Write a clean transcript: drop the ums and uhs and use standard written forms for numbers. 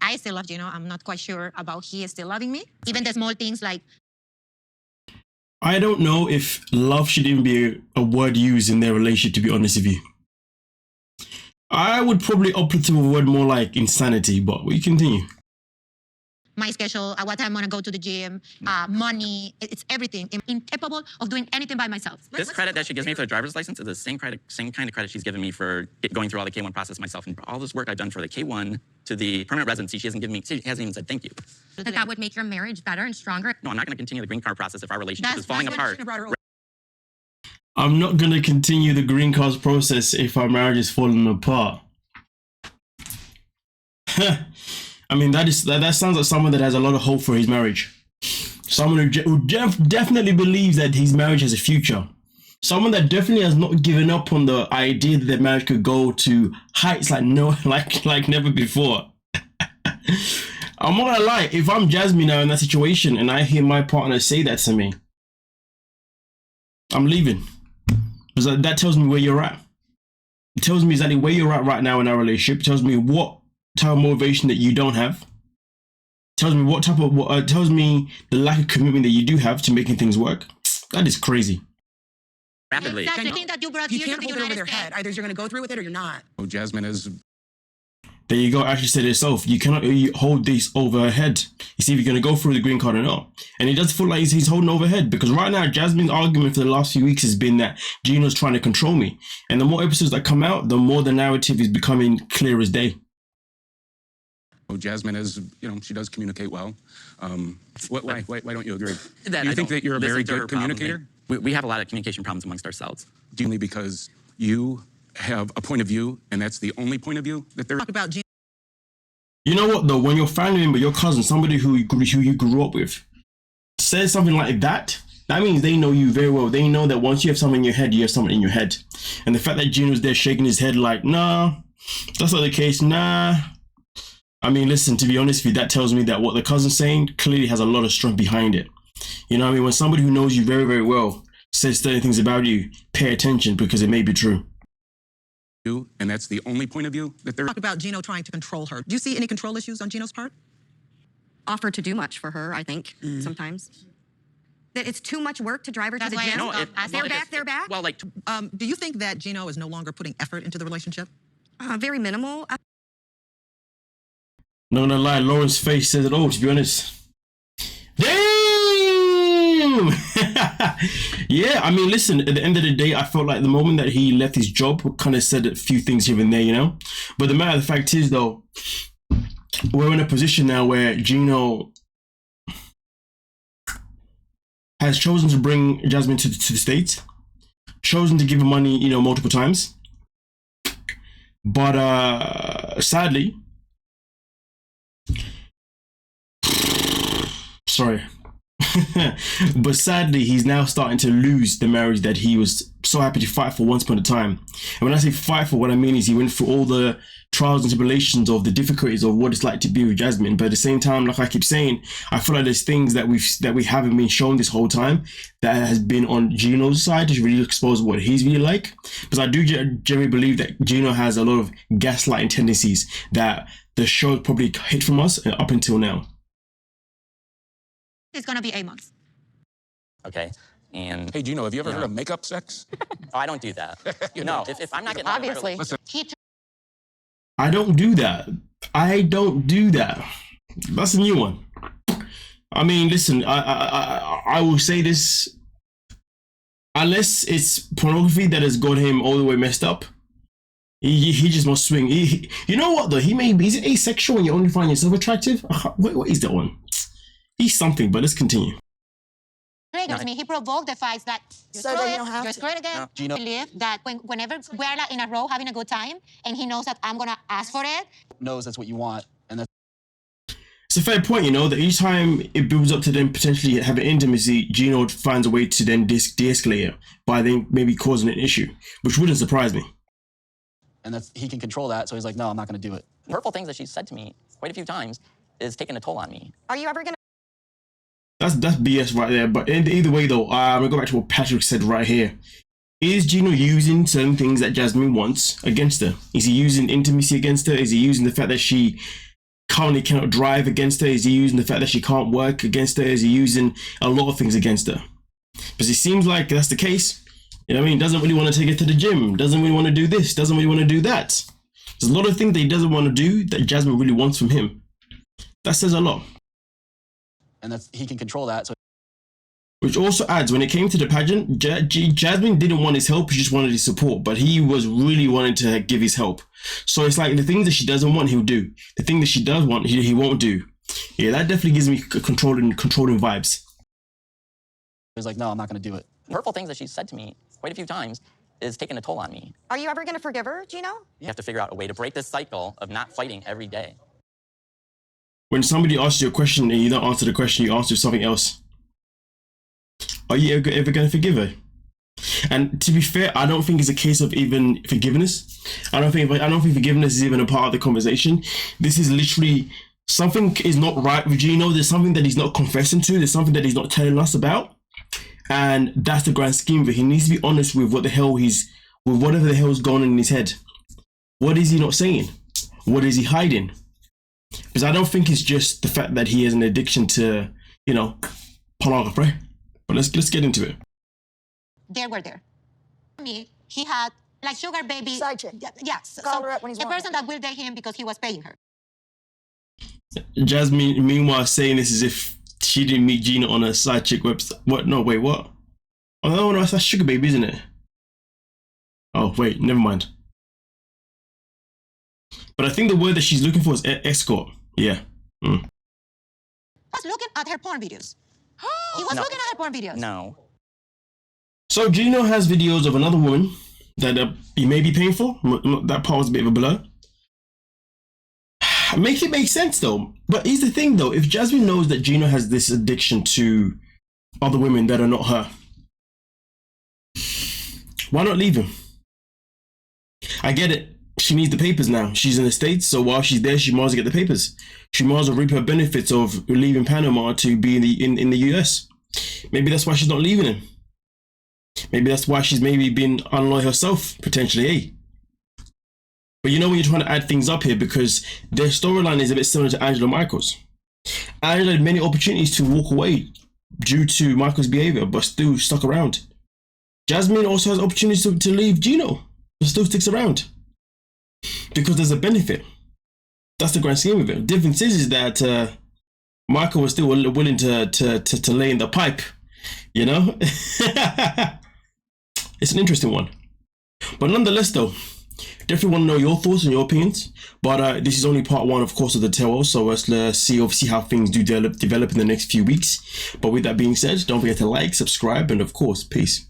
I still love Gino. I'm not quite sure about he is still loving me. Even the small things like... I don't know if love should even be a word used in their relationship, to be honest with you. I would probably opt to a word more like insanity, but we continue. My schedule, what time I'm gonna go to the gym, money, it's everything. I'm incapable of doing anything by myself. This credit that she gives me for the driver's license is the same kind of credit she's given me for going through all the K1 process myself. And all this work I've done for the K1 to the permanent residency, she hasn't even said thank you. That would make your marriage better and stronger. No, I'm not gonna continue the green card process if our relationship is falling apart. I'm not gonna continue the green card process if our marriage is falling apart. I mean, that sounds like someone that has a lot of hope for his marriage. Someone who definitely believes that his marriage has a future. Someone that definitely has not given up on the idea that their marriage could go to heights like never before. I'm not gonna lie, if I'm Jasmine now in that situation and I hear my partner say that to me, I'm leaving. Because that tells me where you're at. It tells me exactly where you're at right now in our relationship. It tells me what type of motivation that you don't have. Tells me what type of tells me the lack of commitment that you do have to making things work. That is crazy. Rapidly. That's the thing that you brought You here can't to the hold it over United their States. head. Either you're going to go through with it or you're not. Oh, Jasmine is... There you go. Actually said it yourself. You cannot hold this over her head. You see if you're going to go through the green card or not. And it does feel like he's holding over her head, because right now Jasmine's argument for the last few weeks has been that Gino's trying to control me. And the more episodes that come out, the more the narrative is becoming clear as day. Oh, Jasmine is, she does communicate well. Why don't you agree? That Do you I think don't that you're a listen very to her good problems. communicator? We have a lot of communication problems amongst ourselves. Only because you have a point of view, and that's the only point of view that there is. Talk about Gino. You know what though? When your family member, your cousin, somebody who you grew up with, says something like that, that means they know you very well. They know that once you have something in your head, you have something in your head. And the fact that Gino's there shaking his head like, nah, that's not the case, nah. I mean, listen, to be honest with you, that tells me that what the cousin's saying clearly has a lot of strength behind it. You know what I mean? When somebody who knows you very, very well says certain things about you, pay attention, because it may be true. And that's the only point of view that there is. Talk about Gino trying to control her. Do you see any control issues on Gino's part? Offer to do much for her, I think, sometimes. That it's too much work to drive her to the gym. They're back. Well, like... Do you think that Gino is no longer putting effort into the relationship? Very minimal. Not gonna lie, Lauren's face says it all, to be honest. Damn! Yeah, I mean, listen, at the end of the day, I felt like the moment that he left his job kind of said a few things here and there, But the matter of the fact is, though, we're in a position now where Gino has chosen to bring Jasmine to the States, chosen to give her money, multiple times. But sadly, sorry. But sadly, he's now starting to lose the marriage that he was so happy to fight for once upon a time. And when I say fight for, what I mean is he went through all the trials and tribulations of the difficulties of what it's like to be with Jasmine. But at the same time, like I keep saying, I feel like there's things that we haven't been shown this whole time that has been on Gino's side to really expose what he's really like. Because I do generally believe that Gino has a lot of gaslighting tendencies that the show probably hid from us up until now. It's gonna be 8 months. Okay, and... Hey, Gino, have you ever heard of makeup sex? I don't do that. No, if I'm not getting... Obviously. I don't do that. I don't do that. That's a new one. I mean, listen, I will say this. Unless it's pornography that has got him all the way messed up, he just must swing. You know what, though? Is it asexual when you only find yourself attractive? What is that one? He's something, but let's continue. Triggers me. He provoked the fights that you're screwed again. No, Gino. Believe that whenever we're like in a row having a good time, and he knows that I'm gonna ask for it. Knows that's what you want, and that's... It's a fair point, that each time it builds up to them potentially having intimacy, Gino finds a way to then de-escalate it by then maybe causing an issue, which wouldn't surprise me. And that's, he can control that, so he's like, no, I'm not going to do it. Hurtful things that she's said to me quite a few times is taking a toll on me. Are you ever gonna... That's BS right there. But either way, though, I'm gonna go back to what Patrick said right here. Is Gino using certain things that Jasmine wants against her? Is he using intimacy against her? Is he using the fact that she currently cannot drive against her? Is he using the fact that she can't work against her? Is he using a lot of things against her? Because it seems like that's the case. You know what I mean? Doesn't really want to take her to the gym. Doesn't really want to do this. Doesn't really want to do that. There's a lot of things that he doesn't want to do that Jasmine really wants from him. That says a lot. And that's he can control that. So. Which also adds, when it came to the pageant, Jasmine didn't want his help, she just wanted his support, but he was really wanting to give his help. So it's like the things that she doesn't want, he'll do. The thing that she does want, he won't do. Yeah, that definitely gives me controlling vibes. He's like, no, I'm not going to do it. Hurtful things that she's said to me quite a few times is taking a toll on me. Are you ever going to forgive her, Gino? You have to figure out a way to break this cycle of not fighting every day. When somebody asks you a question and you don't answer the question, you answer something else. Are you ever going to forgive her? And to be fair, I don't think it's a case of even forgiveness. I don't think forgiveness is even a part of the conversation. This is literally something is not right with Gino. There's something that he's not confessing to. There's something that he's not telling us about. And that's the grand scheme of it. He needs to be honest with what the hell with whatever the hell's going on in his head. What is he not saying? What is he hiding? Because I don't think it's just the fact that he has an addiction to, you know, pornography. But let's get into it. They were there. He had like sugar baby. Side chick. Yes. Call her up when he's a wanted. person that will date him because he was paying her. Jasmine, meanwhile, saying this as if she didn't meet Gino on a side chick website. What? No, wait, what? Oh, no, that's sugar baby, isn't it? Oh, wait, never mind. But I think the word that she's looking for is escort. Yeah. He was looking at her porn videos. He was looking at her porn videos. No. So Gino has videos of another woman that he may be paying for. That part was a bit of a blur. Make it make sense though. But here's the thing though, if Jasmine knows that Gino has this addiction to other women that are not her, why not leave him? I get it. She needs the papers now. She's in the States, so while she's there, she might as well get the papers. She might as well reap her benefits of leaving Panama to be in the US. Maybe that's why she's not leaving him. Maybe that's why she's maybe been unloyal herself, potentially, eh? But you know when you're trying to add things up here, because their storyline is a bit similar to Angela Michaels. Angela had many opportunities to walk away due to Michael's behavior, but still stuck around. Jasmine also has opportunities to leave Gino, but still sticks around. Because there's a benefit. That's the grand scheme of it. The difference is that Michael was still willing to lay in the pipe, you know? It's an interesting one. But nonetheless though, definitely want to know your thoughts and your opinions. But this is only part one, of course, of the tell-all. So let's see how things do develop in the next few weeks. But with that being said, don't forget to like, subscribe, and of course, peace.